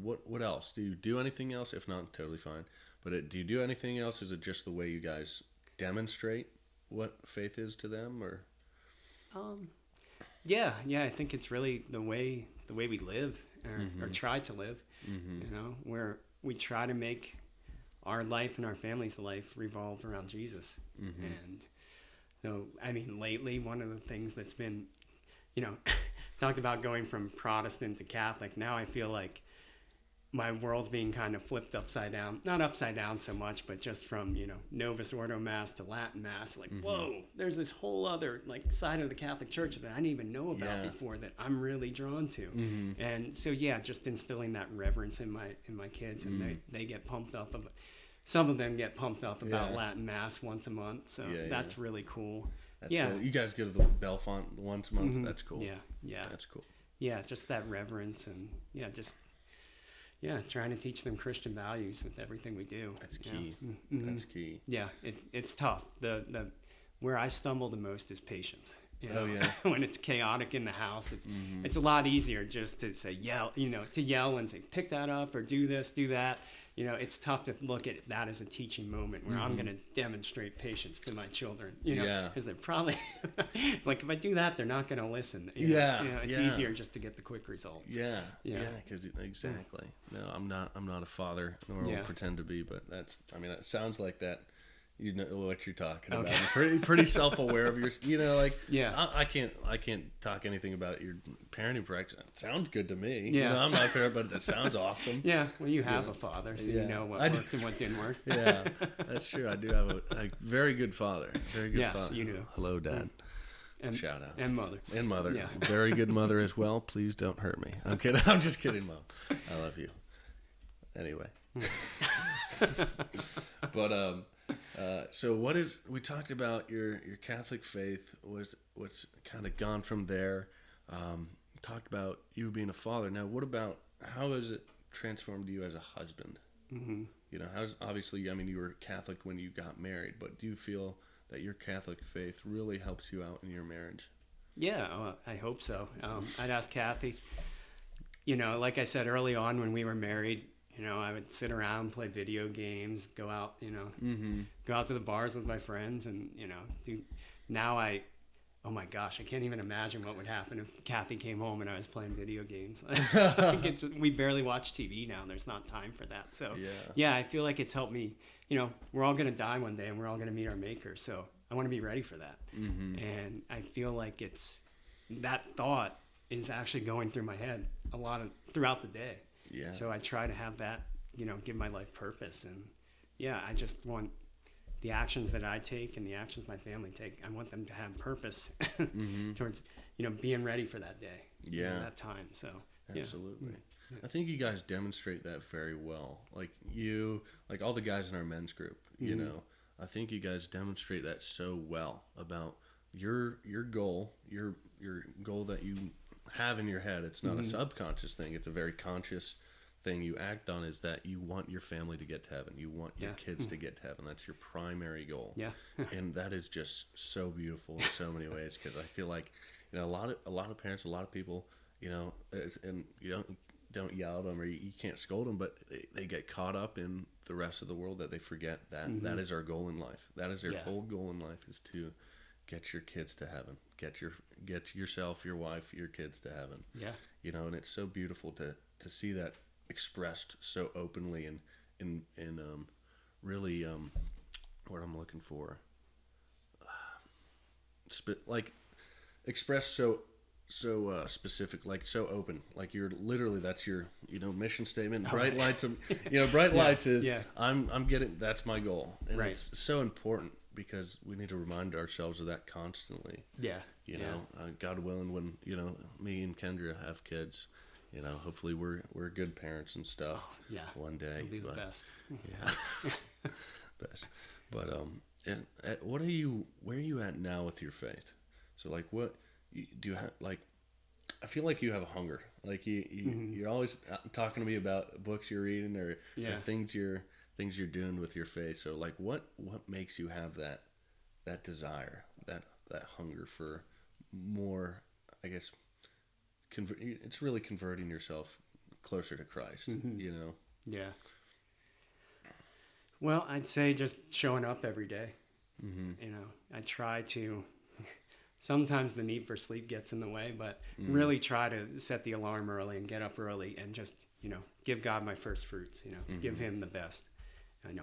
What else? Do you do anything else? If not, totally fine. But do you do anything else? Is it just the way you guys demonstrate what faith is to them, or? Yeah, I think it's really the way we live or try to live. You know, where we try to make our life and our family's life revolve around Jesus. And so, I mean, lately, one of the things that's been, you know, talked about going from Protestant to Catholic. Now I feel like my world's being kind of flipped upside down. Not upside down so much, but just from, you know, Novus Ordo Mass to Latin Mass. Like, whoa, there's this whole other, like, side of the Catholic Church that I didn't even know about before that I'm really drawn to. And so, yeah, just instilling that reverence in my kids, and they get pumped up. Some of them get pumped up about Latin Mass once a month, so that's really cool. That's cool. You guys go to the Belfont once a month. That's cool. Yeah. That's cool. Yeah, just that reverence, and trying to teach them Christian values with everything we do. That's key. That's key. Yeah, it's tough. The where I stumble the most is patience. You know? Oh yeah. When it's chaotic in the house, it's a lot easier just to say yell and say pick that up or do this, do that. You know, it's tough to look at that as a teaching moment where I'm going to demonstrate patience to my children. You know, because they're probably it's like if I do that, they're not going to listen. You know, it's easier just to get the quick results. Yeah. Because exactly. No, I'm not a father, nor will pretend to be. But it sounds like that. You know what you're talking about. You're pretty self-aware of your, you know, like, I can't talk anything about your parenting practice. It sounds good to me. You know, I'm not there, but that sounds awesome. Yeah, well, you have a father, so you know what worked and what didn't work. Yeah, that's true. I do have a very good father. Very good father. Yes, you do. Hello, Dad. And, shout out. And mother. And mother. Yeah. Very good mother as well. Please don't hurt me. I'm kidding. I'm just kidding, Mom. I love you. Anyway. But, so we talked about your Catholic faith, what's kind of gone from there. Talked about you being a father. Now, how has it transformed you as a husband? You know, obviously, you were Catholic when you got married, but do you feel that your Catholic faith really helps you out in your marriage? Yeah, I hope so. I'd ask Kathy, you know, like I said early on when we were married, you know, I would sit around, play video games, go out, you know, go out to the bars with my friends, and, you know, oh my gosh, I can't even imagine what would happen if Kathy came home and I was playing video games. We barely watch TV now. There's not time for that. So, yeah, I feel like it's helped me. You know, we're all going to die one day, and we're all going to meet our Maker. So I want to be ready for that. And I feel like that thought is actually going through my head throughout the day. Yeah. So I try to have that, you know, give my life purpose. And, I just want the actions that I take and the actions my family take, I want them to have purpose towards, you know, being ready for that day. You know, that time. So, absolutely. I think you guys demonstrate that very well. Like all the guys in our men's group, you know, I think you guys demonstrate that so well about your goal, your goal that you have in your head. It's not a subconscious thing. It's a very conscious thing you act on, is that you want your family to get to heaven. You want your kids to get to heaven. That's your primary goal. Yeah. And that is just so beautiful in so many ways, because I feel like, you know, a lot of parents, a lot of people, you know, and you don't yell at them or you can't scold them, but they get caught up in the rest of the world that they forget that that is our goal in life. That is their whole goal in life, is to get your kids to heaven. Get yourself, your wife, your kids to heaven. Yeah. You know, and it's so beautiful to see that expressed so openly and really what I'm looking for. Like expressed so specific, like so open, like you're literally, that's your, you know, mission statement. Bright lights of, you know, bright lights is I'm getting, that's my goal. And it's so important, because we need to remind ourselves of that constantly. You know, God willing, when, you know, me and Kendra have kids, you know, hopefully we're good parents and stuff. One day. It'll be the best. Best. But where are you at now with your faith? So like, what do you have? Like, I feel like you have a hunger. Like you're always talking to me about books you're reading or things you're doing with your faith. So like, what makes you have that desire, that hunger for more? I guess it's really converting yourself closer to Christ. You know. Yeah. Well, I'd say just showing up every day. You know, I try to. Sometimes the need for sleep gets in the way, but really try to set the alarm early and get up early and just, you know, give God my first fruits, you know, give him the best. I know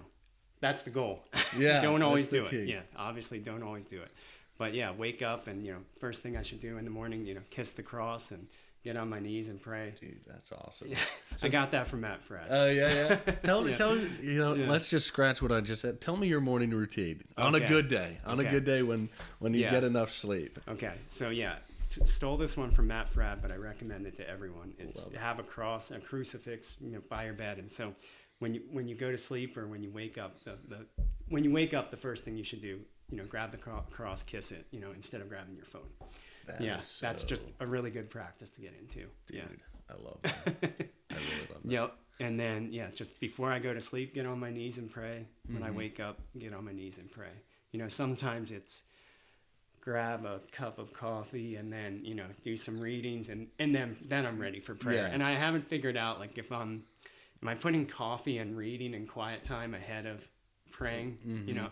that's the goal. Yeah. Don't always that's do the it. key. Yeah. Obviously don't always do it, but yeah, wake up and, you know, first thing I should do in the morning, you know, kiss the cross and get on my knees and pray. Dude, that's awesome. Yeah. I got that from Matt Fradd. Oh yeah. Tell me, Yeah. you know, Yeah. let's just scratch what I just said. Tell me your morning routine on a Okay. good day. On a Okay. good day when you Yeah. get enough sleep. Okay, so yeah, stole this one from Matt Fradd, but I recommend it to everyone. It's Love it. have a cross, a crucifix, you know, by your bed, and so when you go to sleep or when you wake up, the first thing you should do, you know, grab the cross, kiss it, you know, instead of grabbing your phone. That Yeah, is that's so- just a really good practice to get into. dude, Yeah. I love that. I really love that. Yep. And then, yeah, just before I go to sleep, get on my knees and pray. When I wake up, get on my knees and pray. You know, sometimes it's grab a cup of coffee and then, you know, do some readings and then I'm ready for prayer. Yeah. And I haven't figured out, like, am I putting coffee and reading and quiet time ahead of praying? You know,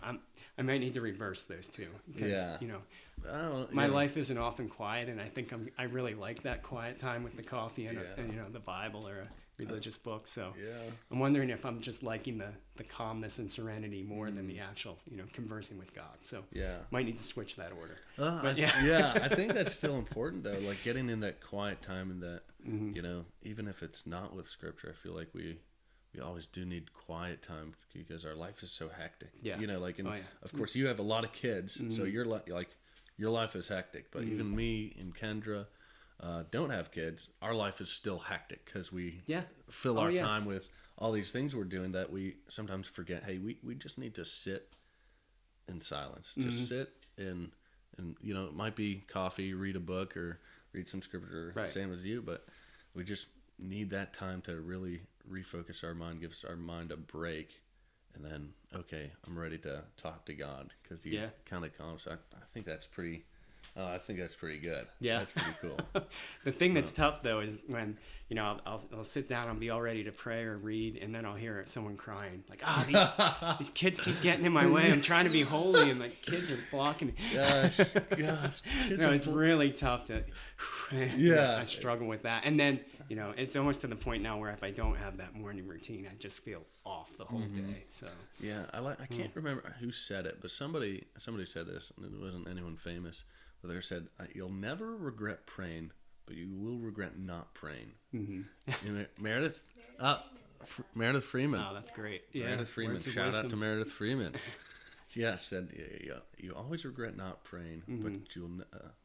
I might need to reverse those two because, Yeah. you know, I don't, my you know, life isn't often quiet, and I think I really like that quiet time with the coffee and, and you know, the Bible or a religious book. So Yeah. I'm wondering if I'm just liking the calmness and serenity more than the actual, you know, conversing with God. So Yeah. might need to switch that order. Yeah, I think that's still important though. Like getting in that quiet time and that, you know, even if it's not with scripture, I feel like we always do need quiet time because our life is so hectic. Yeah. You know, like, and Oh, yeah. of course you have a lot of kids, so you're like your life is hectic. But even me and Kendra don't have kids. Our life is still hectic because we fill our time with all these things we're doing that we sometimes forget. Hey, we just need to sit in silence. Just sit and you know, it might be coffee, read a book or read some scripture, Right. same as you, but we just need that time to really refocus our mind, gives our mind a break, and then, okay, I'm ready to talk to God because he kind of calms. I think that's pretty good. Yeah. That's pretty cool. The thing that's tough though is when, you know, I'll sit down and be all ready to pray or read, and then I'll hear someone crying like, these kids keep getting in my way. I'm trying to be holy, and my kids are blocking. Gosh. So it's really tough to. Yeah. I struggle with that, and then, you know, it's almost to the point now where if I don't have that morning routine, I just feel off the whole day. So Yeah, I can't remember who said it, but somebody said this, and it wasn't anyone famous. But they said, "You'll never regret praying, but you will regret not praying." Meredith Freeman. oh, that's great. Yeah, Meredith Freeman. words of Shout out wisdom. to Meredith Freeman. Yeah, said you always regret not praying, but you'll.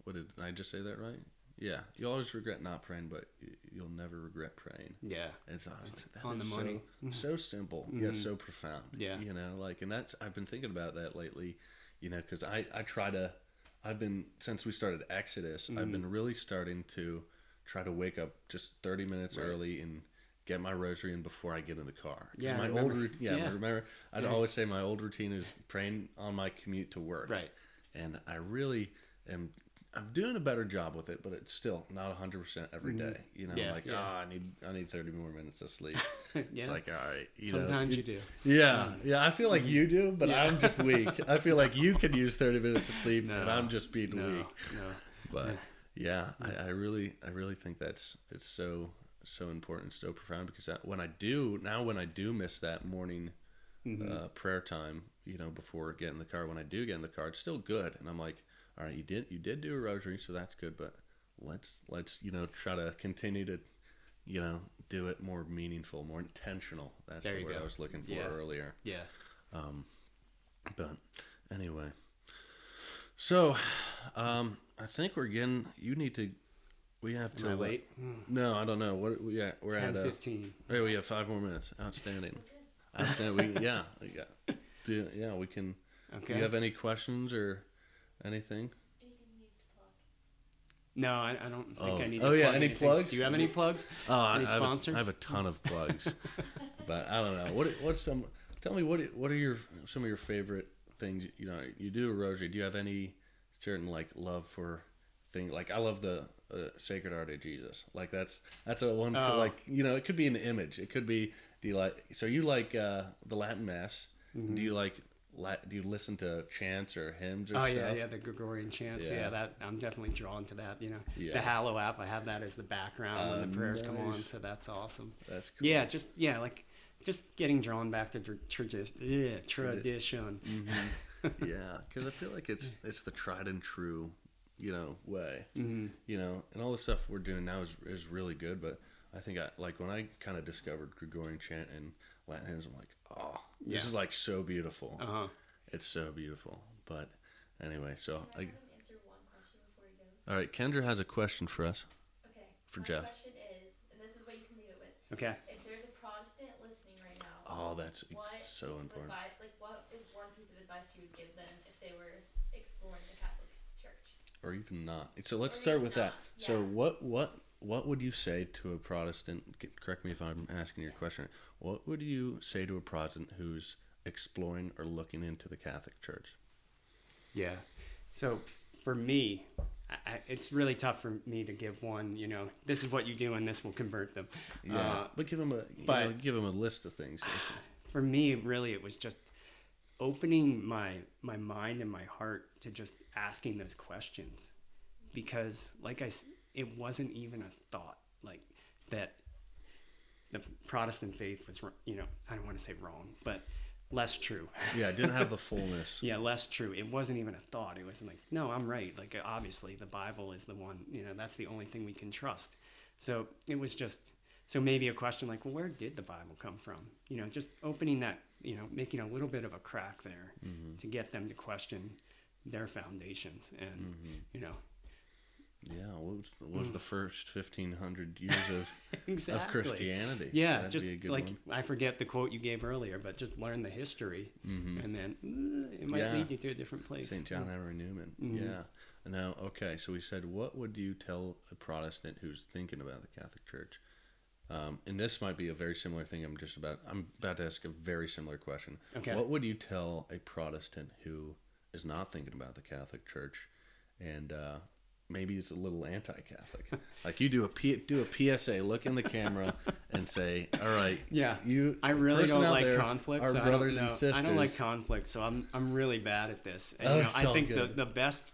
What did I just say that right? Yeah, you always regret not praying, but you'll never regret praying. Yeah, And so I was like, that on is the money. so simple, yet so profound. Yeah. You know, like, and that's, I've been thinking about that lately, you know, because I've been, since we started Exodus, I've been really starting to try to wake up just 30 minutes early and get my rosary in before I get in the car. 'Cause Yeah, my I old remember. routine, remember, I'd always say my old routine is praying on my commute to work. Right. And I really am, I'm doing a better job with it, but it's still not 100% every day. You know, Yeah, like, yeah. I need 30 more minutes of sleep. Yeah. It's like, all right, Sometimes you do. Yeah, I feel like you do, but I'm just weak. I feel like you could use 30 minutes of sleep, No, and I'm just being No, weak. no. But yeah, I really think it's so important, so profound, because when I do miss that morning prayer time, you know, before getting in the car, when I do get in the car, it's still good, and I'm like, all right, you did do a rosary, so that's good, but let's you know, try to continue to, you know, do it more meaningful, more intentional. That's There the you word go. I was looking for Yeah. earlier. Yeah. But anyway, so I think we have to. Am I late? No, I don't know. We're 10:15. Hey, we have 5 more minutes. Outstanding. We can. Okay. Do you have any questions or anything? No, I don't think I need to Oh, yeah, plug any anything. plugs? Do you have any plugs? Any sponsors? I have a ton of plugs, but I don't know. What's some? Tell me what are some of your favorite things? You know, you do a rosary. Do you have any certain like love for things? Like I love the Sacred Heart of Jesus. Like that's a one like it could be an image. It could be do you like the Latin Mass? Mm-hmm. Do you listen to chants or hymns or Oh stuff? yeah, the Gregorian chants. Yeah. Yeah, that I'm definitely drawn to that. Yeah. The Hallow app, I have that as the background when the prayers come on, nice. so that's awesome. That's cool. Yeah, just getting drawn back to tradition. Mm-hmm. Yeah, because I feel like it's the tried and true, way. Mm-hmm. And all the stuff we're doing now is really good. But I think when I kind of discovered Gregorian chant and Latin hymns, I'm like, oh, this is like so beautiful. Uh-huh. It's so beautiful. But anyway, so Can I have him answer one question before he goes? all right, Kendra has a question for us. Okay. For My Jeff. question is, and this is what you can leave it with. Okay. If there's a Protestant listening right now, Oh, that's what so piece of important. what is one piece of advice you would give them if they were exploring the Catholic Church? Or even not. So let's Or start even with that. not, So yeah. what would you say to a Protestant? Correct me if I'm asking your question. What would you say to a Protestant who's exploring or looking into the Catholic Church? Yeah. So for me, it's really tough for me to give one. This is what you do, and this will convert them. But give them a list of things. For me, really, it was just opening my mind and my heart to just asking those questions, because it wasn't even a thought like that the Protestant faith was, I don't want to say wrong, but less true. Yeah, it didn't have the fullness. Yeah, less true. It wasn't even a thought. It was like, no, I'm right. Like, obviously the Bible is the one, that's the only thing we can trust. So it was so maybe a question like, well, where did the Bible come from? Just opening that, making a little bit of a crack there to get them to question their foundations. And, Yeah, what was the first 1,500 years of exactly. of Christianity? Yeah, That'd just be a good like, one. I forget the quote you gave earlier, but just learn the history, and then it might Yeah. lead you to a different place. St. John Henry Newman. Mhm. Yeah. Now, okay, so we said, what would you tell a Protestant who's thinking about the Catholic Church? And this might be a very similar thing. I'm about to ask a very similar question. Okay. What would you tell a Protestant who is not thinking about the Catholic Church, and maybe is a little anti-Catholic? Like you do a PSA, look in the camera, and say, "All right, Yeah, you." I really person don't out like there, conflict. Our So brothers I and don't know. sisters. I don't like conflict, so I'm really bad at this. And, Oh, it's I all think good. the best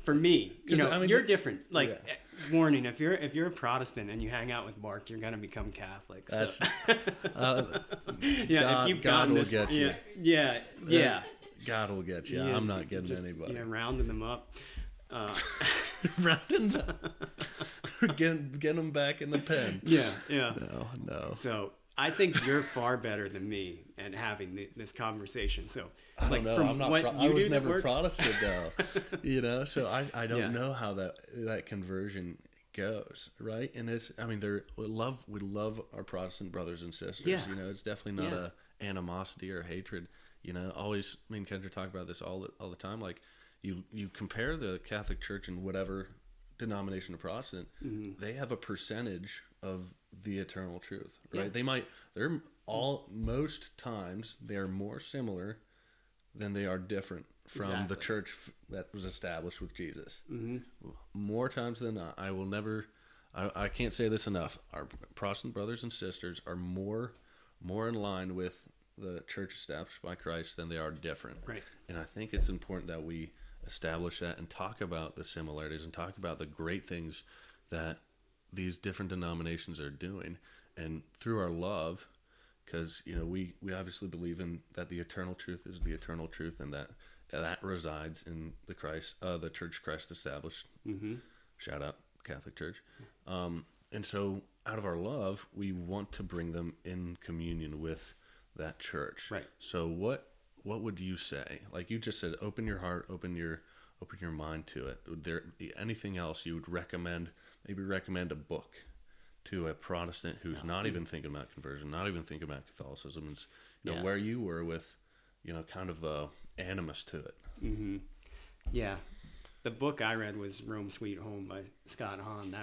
for me, 'Cause, I mean, you're different. Like, yeah. warning: if you're a Protestant and you hang out with Mark, you're gonna become Catholic. So. That's Yeah, God- if you've God gotten will this, get you. yeah. God will get you. Yeah, I'm not getting just, anybody. rounding them up. Rounding getting them back in the pen. Yeah. No. So I think you're far better than me at having this conversation. So, I don't like, know. from I'm not what I you was do that never works- Protestant though. So I don't Yeah. know how that conversion goes, right? And we love our Protestant brothers and sisters. Yeah. It's definitely not Yeah. a animosity or hatred. Always, me and Kendra talk about this all the time. Like you compare the Catholic Church and whatever denomination of Protestant, they have a percentage of the eternal truth, right? Yeah. Most times they are more similar than they are different from the Exactly. church that was established with Jesus. Mm-hmm. More times than not, I can't say this enough. Our Protestant brothers and sisters are more in line with the church established by Christ than they are different. Right. And I think it's important that we establish that and talk about the similarities and talk about the great things that these different denominations are doing, and through our love, because we obviously believe in that the eternal truth is the eternal truth, and that resides in the church Christ established. Mm-hmm. Shout out Catholic Church. And so out of our love, we want to bring them in communion with that church. Right. So what would you say? Like you just said, open your heart, open your mind to it. Would there be anything else you would recommend? Maybe recommend a book to a Protestant who's not even thinking about conversion, not even thinking about Catholicism, and where you were with, kind of animus to it. Mm-hmm. Yeah. The book I read was Rome Sweet Home by Scott Hahn.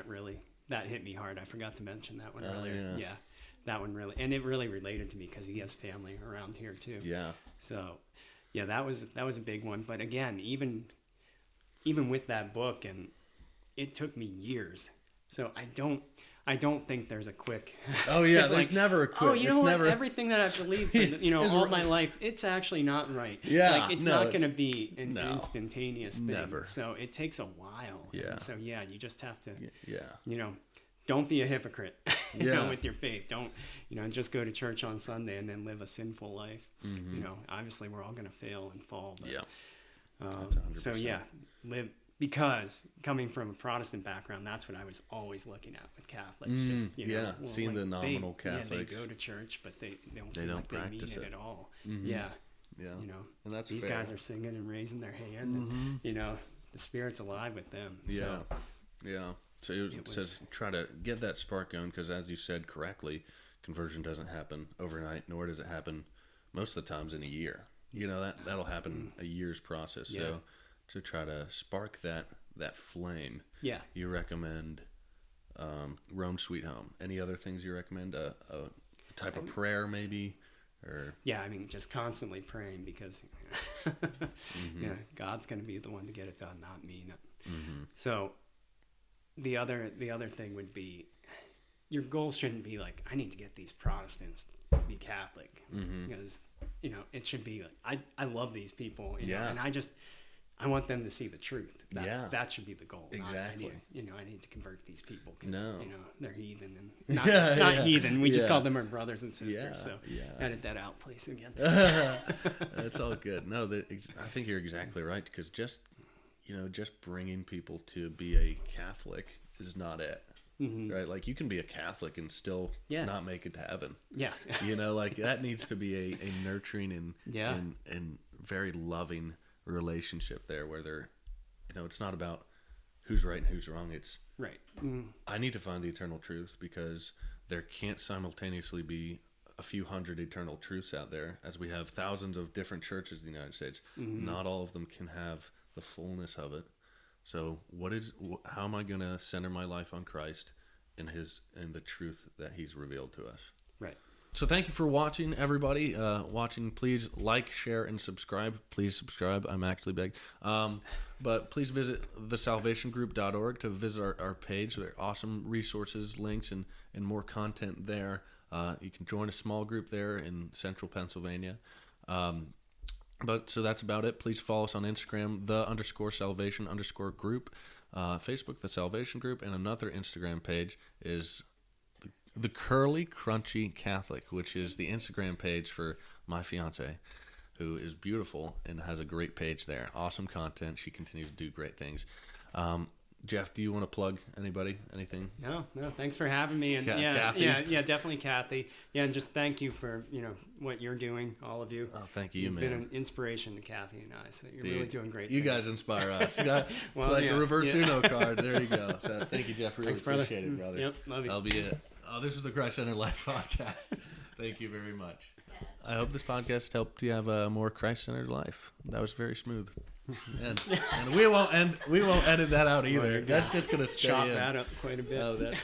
That hit me hard. I forgot to mention that one earlier. Yeah. That one really, and it really related to me because he has family around here too. Yeah. So, yeah, that was a big one. But again, even with that book, and it took me years. So I don't think there's a quick. Oh yeah, like, there's never a quick. Oh, you it's know what? never... Everything that I've believed for Is all right. my life, it's actually not right. Yeah, like it's no, not going to it's- be an no, instantaneous thing. never. So it takes a while. Yeah. And so yeah, you just have to. Yeah. Don't be a hypocrite. Yeah. With your faith. Don't just go to church on Sunday and then live a sinful life. Mm-hmm. Obviously we're all going to fail and fall. But, Yeah. so 100%. yeah, live. Because coming from a Protestant background, that's what I was always looking at with Catholics. Just seeing the nominal they Catholics. go to church, but they don't They seem don't like they practice mean it. it at all. Mhm. Yeah, Yeah. And that's these fair. guys are singing and raising their hand, and the Spirit's alive with them. Yeah. So, Yeah. So it says try to get that spark going because, as you said correctly, conversion doesn't happen overnight, nor does it happen most of the times in a year. That'll happen a year's process. Yeah. So to try to spark that flame, yeah. you recommend Rome Sweet Home. Any other things you recommend? A type of prayer maybe, or Yeah, I mean, just constantly praying because, God's going to be the one to get it done, not me. So, the other thing would be, your goal shouldn't be like, I need to get these Protestants to be Catholic, because it should be like, I love these people, and I want them to see the truth. That should be the goal. Exactly. I need to convert these people because No. they're heathen and not heathen. We just Yeah. call them our brothers and sisters. So Yeah. edit that out, please, again. That's all good. No, I think you're exactly right because just bringing people to be a Catholic is not it. Right? Like you can be a Catholic and still not make it to heaven. Yeah. Like that needs to be a nurturing and very loving relationship there where they're, it's not about who's right and who's wrong. It's Right. I need to find the eternal truth because there can't simultaneously be a few hundred eternal truths out there as we have thousands of different churches in the United States. Not all of them can have the fullness of it. So how am I going to center my life on Christ and the truth that he's revealed to us? Right. So thank you for watching, everybody. Please like, share, and subscribe. Please subscribe. I'm actually begging. But please visit thesalvationgroup.org to visit our page. There are awesome resources, links, and more content there. You can join a small group there in central Pennsylvania. So that's about it. Please follow us on Instagram, _salvation_group. Facebook, The Salvation Group. And another Instagram page is the Curly Crunchy Catholic, which is the Instagram page for my fiance, who is beautiful and has a great page there. Awesome content. She continues to do great things. Jeff, do you want to plug anybody? Anything? No. Thanks for having me. And Kathy? yeah, definitely Kathy. Yeah, and just thank you for what you're doing, all of you. Oh, thank you, You've man. been an inspiration to Kathy and I. So you're Dude, really doing great. You things. guys inspire us. It's Well, like yeah, a reverse yeah. Uno card. There you go. So thank you, Jeff. Really Thanks, brother. appreciate it, brother. Yep, love you. That'll be it. Oh, this is the Christ Centered Life podcast. Thank you very much. Yes. I hope this podcast helped you have a more Christ-centered life. That was very smooth. And we won't edit that out either. Well, That's just gonna stay Chop in. that up quite a bit. Oh, that's